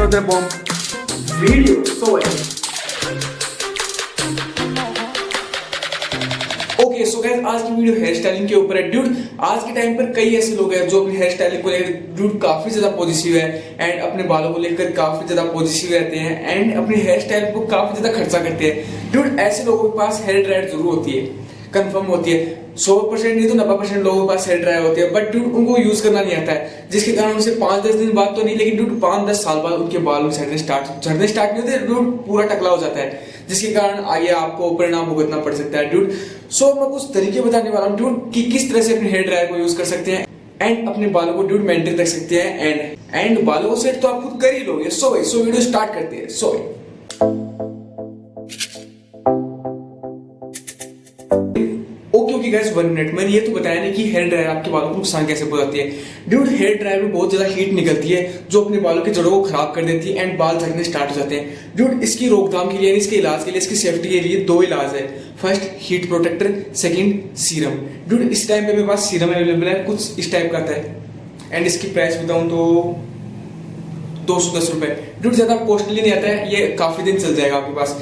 another bomb video. So okay so guys, आज की video hair styling के ऊपर है। ड्यूड, आज के टाइम पर कई ऐसे लोग हैं जो अपनी हेयर स्टाइलिंग को लेकर ड्यूड काफी ज्यादा पॉजिटिव है एंड अपने बालों को लेकर काफी ज्यादा पॉजिटिव रहते हैं एंड अपनी हेयर स्टाइल को काफी ज्यादा खर्चा करते हैं। ड्यूड, ऐसे लोगों के पास हेयर ड्रायर जरूर होती है, कंफर्म होती है। 100% नहीं तो 90% लोगों के पास हेयर ड्रायर होती है, बट ड्यूड उनको यूज करना नहीं आता है, जिसके कारण उनसे 5-10 दिन बाद तो नहीं, लेकिन ड्यूड 5-10 साल बाद उनके बाल झड़ने स्टार्ट नहीं होते, ड्यूड पूरा टकला हो जाता है, जिसके कारण आगे आपको परिणाम भुगतना पड़ सकता है। ड्यूड सो मैं कुछ तरीके बताने वाला हूँ ड्यूड कि किस तरह से अपने हेयर ड्रायर को यूज कर सकते हैं एंड अपने बालों को ड्यूड मेंटेन रख सकते हैं एंड बालों को सेट तो आप खुद कर ही लोगे। सो वीडियो स्टार्ट करते हैं। Okay guys, 1 minute. मैंने ये तो बताया नहीं कि हेयर ड्रायर आपके बालों को नुकसान कैसे पहुंचाती है। ड्यूड, हेयर ड्रायर में बहुत ज्यादा हीट निकलती है जो अपने बालों की जड़ों को खराब कर देती है एंड बाल झड़ने स्टार्ट हो जाते हैं। ड्यूड, इसकी रोकथाम के लिए, इसके इलाज के लिए, इसकी सेफ्टी के लिए 2 इलाज है। First heat protector, second serum. Dude, इस टाइम पे मेरे पास सीरम अवेलेबल है, कुछ इस टाइप का आता है एंड इसकी प्राइस बताऊं तो 210 रुपए। ड्यूड, ज्यादा कॉस्टली नहीं आता है, ये काफी दिन चल जाएगा आपके पास।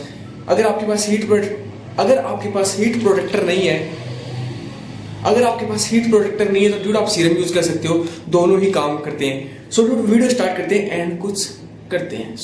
अगर आपके पास हीट प्रोटेक्टर नहीं है, तो ड्यूड आप सीरम यूज कर सकते हो, दोनों ही काम करते हैं। सो ड्यूड, वीडियो स्टार्ट करते हैं एंड कुछ करते हैं।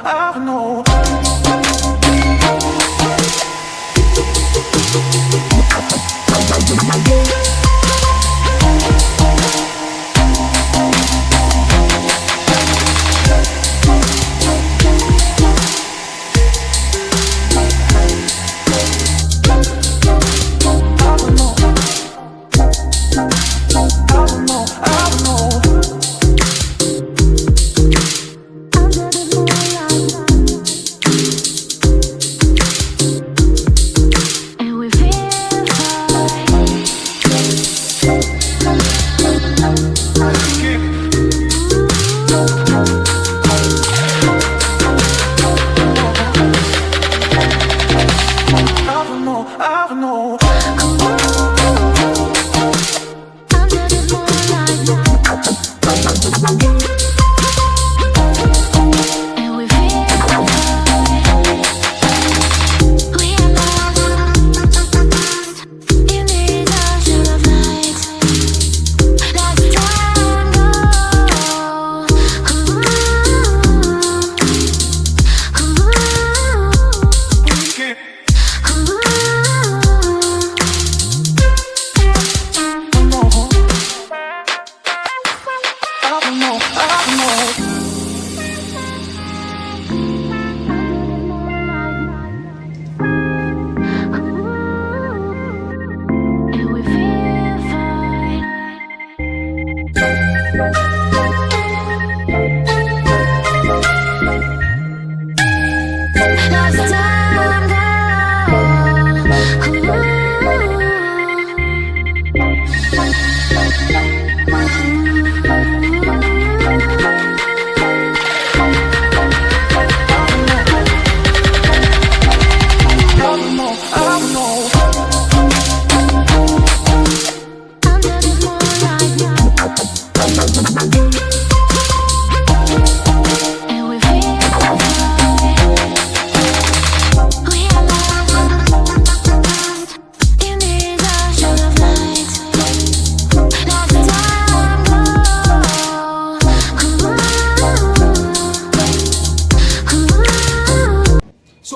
I know.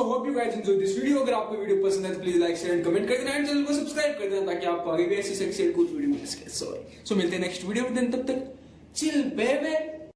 Hope you guys enjoy this video. अगर आपको वीडियो पसंद है तो please like share and comment कर देना एंड चैनल को सब्सक्राइब कर देना ताकि आपको आगे भी ऐसी सेक्सी कुछ वीडियो मिल सके। सो मिलते हैं नेक्स्ट वीडियो में, तब तक चिल बेबे।